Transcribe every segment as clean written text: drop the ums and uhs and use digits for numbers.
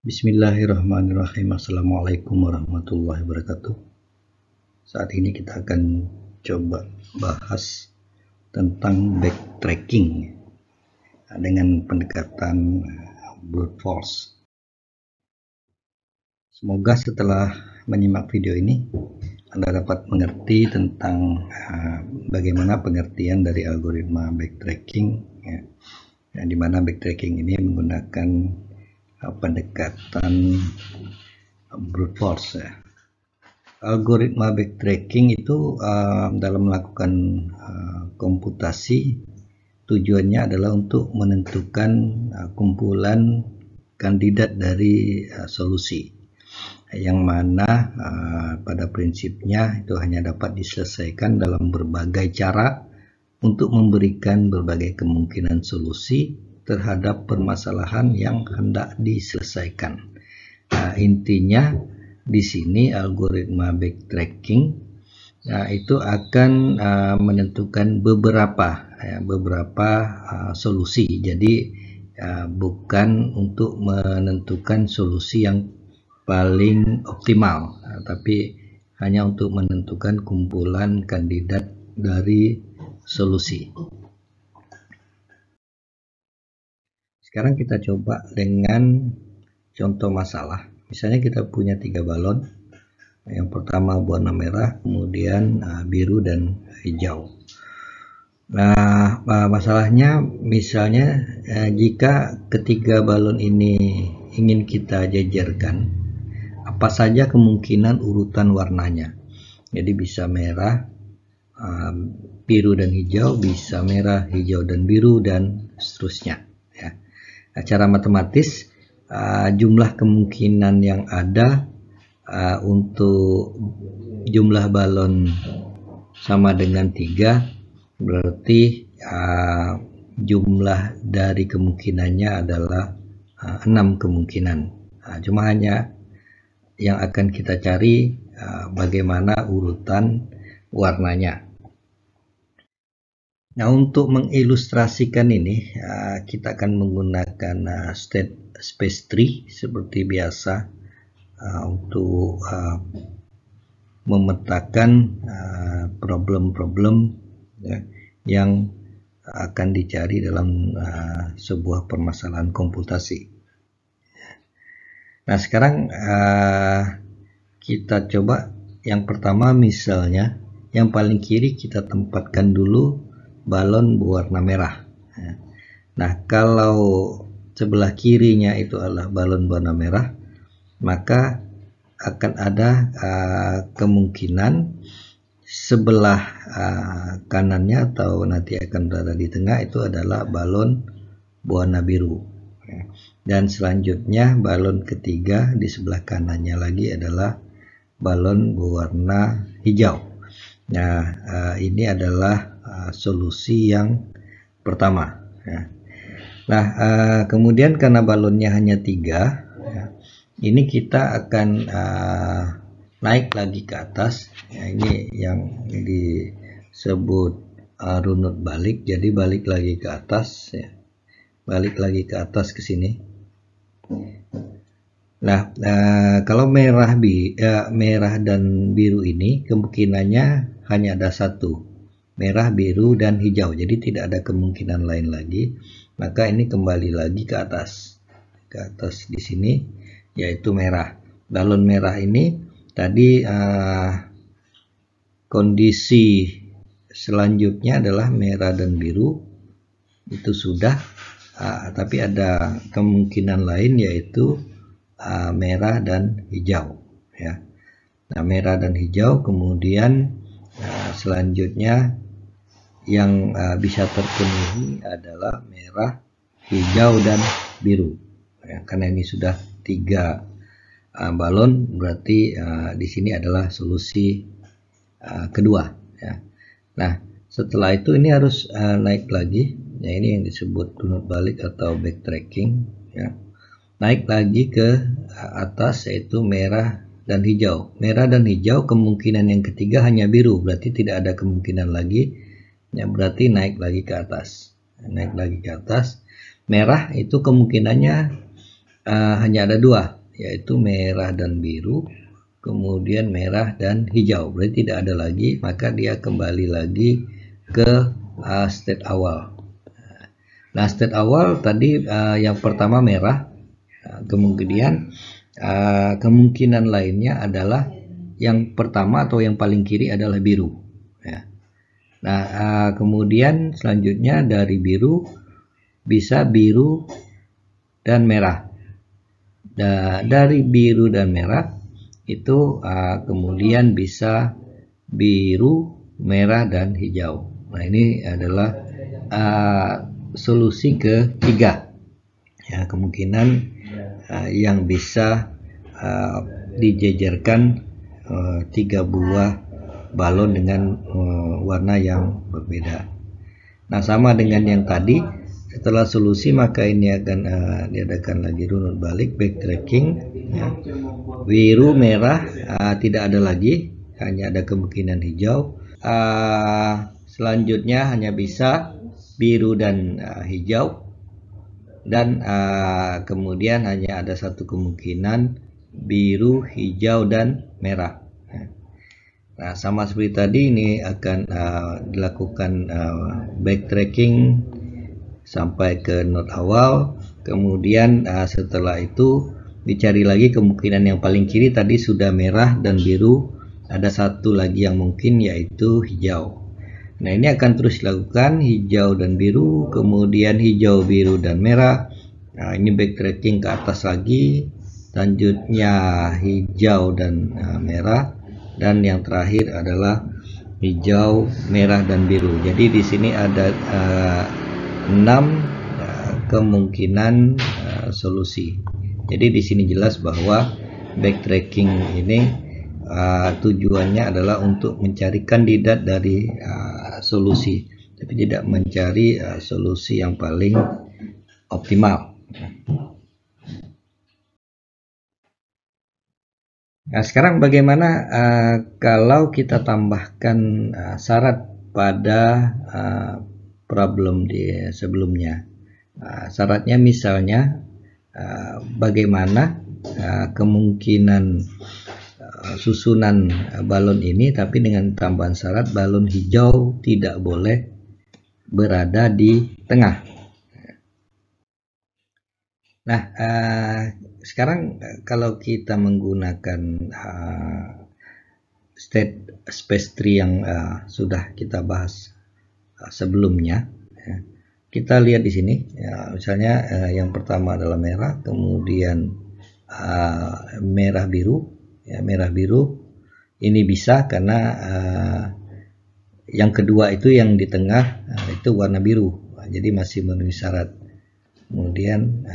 Bismillahirrahmanirrahim. Assalamualaikum warahmatullahi wabarakatuh. Saat ini kita akan coba bahas tentang backtracking dengan pendekatan brute force. Semoga setelah menyimak video ini Anda dapat mengerti tentang bagaimana pengertian dari algoritma backtracking, di mana backtracking ini menggunakan pendekatan brute force. Algoritma backtracking itu dalam melakukan komputasi tujuannya adalah untuk menentukan kumpulan kandidat dari solusi, yang mana pada prinsipnya itu hanya dapat diselesaikan dalam berbagai cara untuk memberikan berbagai kemungkinan solusi terhadap permasalahan yang hendak diselesaikan. Intinya di sini algoritma backtracking itu akan menentukan beberapa solusi. Jadi bukan untuk menentukan solusi yang paling optimal, tapi hanya untuk menentukan kumpulan kandidat dari solusi. Sekarang kita coba dengan contoh masalah. Misalnya kita punya 3 balon. Yang pertama warna merah, kemudian biru dan hijau. Nah, masalahnya misalnya jika ketiga balon ini ingin kita jajarkan, apa saja kemungkinan urutan warnanya. Jadi bisa merah, biru dan hijau, bisa merah, hijau dan biru, dan seterusnya. Cara matematis, jumlah kemungkinan yang ada untuk jumlah balon sama dengan 3, berarti jumlah dari kemungkinannya adalah 6 kemungkinan. Cuma hanya yang akan kita cari bagaimana urutan warnanya. Nah, untuk mengilustrasikan ini kita akan menggunakan state space tree seperti biasa untuk memetakan problem-problem yang akan dicari dalam sebuah permasalahan komputasi. Nah, sekarang kita coba yang pertama, misalnya yang paling kiri kita tempatkan dulu balon berwarna merah. Nah, kalau sebelah kirinya itu adalah balon berwarna merah, maka akan ada kemungkinan sebelah kanannya atau nanti akan berada di tengah itu adalah balon berwarna biru. Dan selanjutnya balon ketiga di sebelah kanannya lagi adalah balon berwarna hijau. Nah, ini adalah solusi yang pertama. Nah, kemudian karena balonnya hanya 3, ini kita akan naik lagi ke atas. Ini yang disebut runut balik. Jadi balik lagi ke atas, balik lagi ke atas ke sini. Nah, kalau merah dan biru ini kemungkinannya hanya ada satu, merah, biru, dan hijau. Jadi tidak ada kemungkinan lain lagi. Maka ini kembali lagi ke atas di sini, yaitu merah. Balon merah ini tadi kondisi selanjutnya adalah merah dan biru, itu sudah. Tapi ada kemungkinan lain, yaitu merah dan hijau. Nah, merah dan hijau, kemudian selanjutnya yang bisa terpenuhi adalah merah, hijau, dan biru. Karena ini sudah 3 balon, berarti di sini adalah solusi kedua. Nah, setelah itu ini harus naik lagi. Ini yang disebut runut balik atau backtracking. Naik lagi ke atas, yaitu merah dan hijau. Merah dan hijau, kemungkinan yang ketiga hanya biru, berarti tidak ada kemungkinan lagi. Berarti naik lagi ke atas. Merah itu kemungkinannya hanya ada dua, yaitu merah dan biru, kemudian merah dan hijau. Berarti tidak ada lagi, maka dia kembali lagi ke state awal. Nah, state awal tadi yang pertama merah, kemudian kemungkinan lainnya adalah yang pertama atau yang paling kiri adalah biru. Ya. Nah, kemudian selanjutnya dari biru bisa biru dan merah. Dari biru dan merah itu kemudian bisa biru, merah, dan hijau. Nah, ini adalah solusi ketiga. Ya, kemungkinan yang bisa dijejerkan 3 buah balon dengan warna yang berbeda. Nah, sama dengan yang tadi, setelah solusi maka ini akan diadakan lagi runut balik, backtracking. Ya. Biru, merah tidak ada lagi, hanya ada kemungkinan hijau. Selanjutnya hanya bisa biru dan hijau, dan kemudian hanya ada satu kemungkinan biru, hijau, dan merah. Nah, sama seperti tadi, ini akan dilakukan backtracking sampai ke node awal, kemudian setelah itu dicari lagi kemungkinan yang paling kiri. Tadi sudah merah dan biru, ada satu lagi yang mungkin yaitu hijau. Nah, ini akan terus dilakukan hijau dan biru, kemudian hijau, biru, dan merah. Nah, ini backtracking ke atas lagi, selanjutnya hijau dan merah, dan yang terakhir adalah hijau, merah, dan biru. Jadi di sini ada 6 kemungkinan solusi. Jadi di sini jelas bahwa backtracking ini tujuannya adalah untuk mencari kandidat dari solusi, tapi tidak mencari solusi yang paling optimal. Nah, sekarang bagaimana kalau kita tambahkan syarat pada problem di sebelumnya? Syaratnya misalnya bagaimana kemungkinan susunan balon ini, tapi dengan tambahan syarat balon hijau tidak boleh berada di tengah. Nah, sekarang kalau kita menggunakan state space tree yang sudah kita bahas sebelumnya, kita lihat di sini, misalnya yang pertama adalah merah, kemudian merah biru. Ya, merah biru ini bisa karena yang kedua itu yang di tengah itu warna biru, jadi masih memenuhi syarat. Kemudian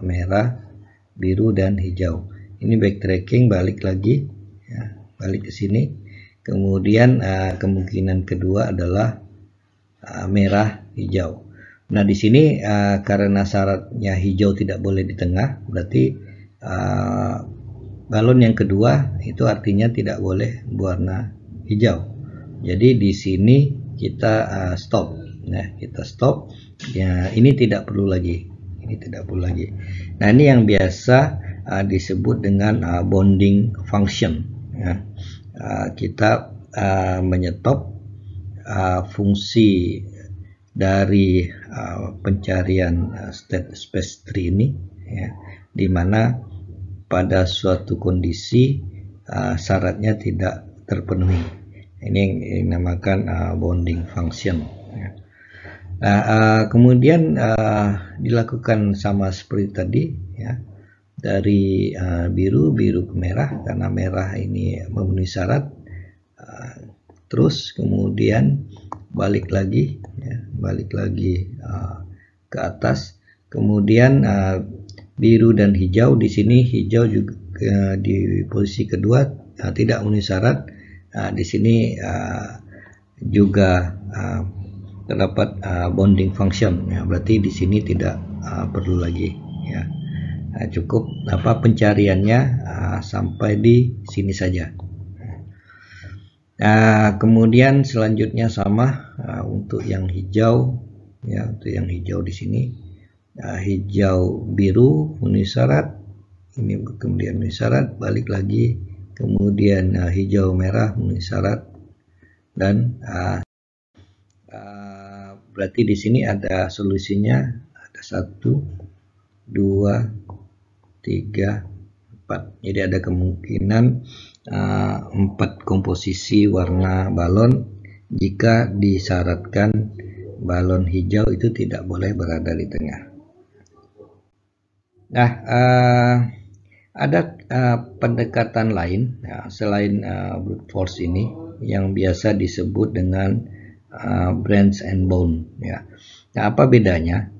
merah, biru, dan hijau. Ini backtracking, balik lagi, ya, balik ke sini. Kemudian kemungkinan kedua adalah merah, hijau. Nah, di sini karena syaratnya hijau tidak boleh di tengah, berarti balon yang kedua itu artinya tidak boleh berwarna hijau. Jadi di sini kita stop. Nah, kita stop. Ya, ini tidak perlu lagi. Ini tidak perlu lagi. Nah, ini yang biasa disebut dengan bonding function. Ya. Kita menyetop fungsi dari pencarian state space tree ini, ya, di mana pada suatu kondisi syaratnya tidak terpenuhi. Ini yang dinamakan bonding function. Nah, kemudian dilakukan sama seperti tadi, ya, dari biru ke merah, karena merah ini memenuhi syarat. Terus kemudian balik lagi, ya, balik lagi ke atas. Kemudian biru dan hijau, di sini hijau juga di posisi kedua tidak memenuhi syarat. Di sini juga terdapat bonding function, ya, berarti di sini tidak perlu lagi, ya. Cukup pencariannya sampai di sini saja. Kemudian selanjutnya sama untuk yang hijau, ya, untuk yang hijau di sini. hijau biru memenuhi syarat, ini kemudian memenuhi syarat, balik lagi, kemudian hijau merah memenuhi syarat, dan berarti di sini ada solusinya, ada 1, 2, 3, 4. Jadi ada kemungkinan 4 komposisi warna balon jika disyaratkan balon hijau itu tidak boleh berada di tengah. Nah, ada pendekatan lain ya, selain brute force ini yang biasa disebut dengan brains and bone ya. Nah, apa bedanya?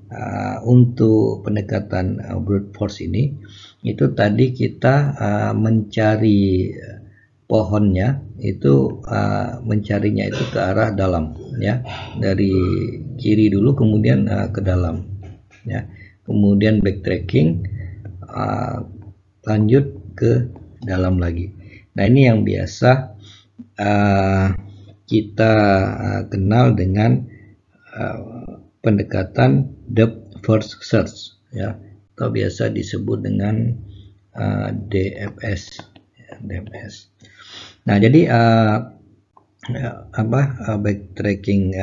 Untuk pendekatan brute force ini, itu tadi kita mencari pohonnya itu mencarinya itu ke arah dalam ya, dari kiri dulu kemudian ke dalam ya, kemudian backtracking lanjut ke dalam lagi. Nah, ini yang biasa kita kenal dengan pendekatan depth first search ya, atau biasa disebut dengan DFS. Nah, jadi backtracking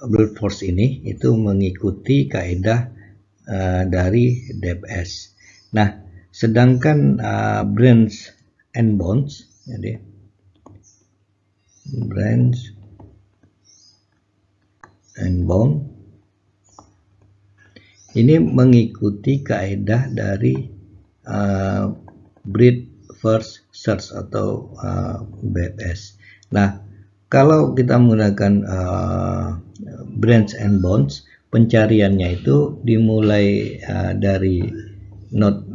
brute force ini itu mengikuti kaidah dari DFS. Nah, sedangkan brains and bones, jadi brains and bone ini mengikuti kaidah dari breadth first search atau BFS. Nah, kalau kita menggunakan brains and bones, pencariannya itu dimulai dari node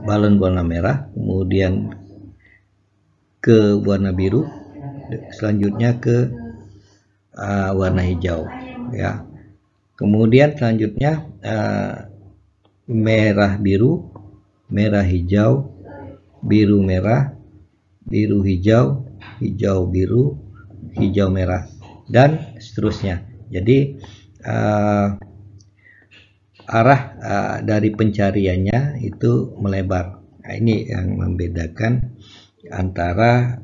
balon warna merah, kemudian ke warna biru, selanjutnya ke warna hijau ya. Kemudian selanjutnya merah biru, merah hijau, biru merah, biru hijau, hijau biru, hijau merah, dan seterusnya. Jadi arah dari pencariannya itu melebar. Nah, ini yang membedakan antara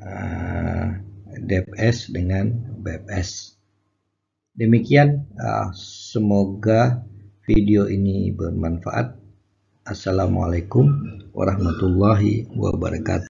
DFS dengan BFS. Demikian, semoga video ini bermanfaat. Assalamualaikum warahmatullahi wabarakatuh.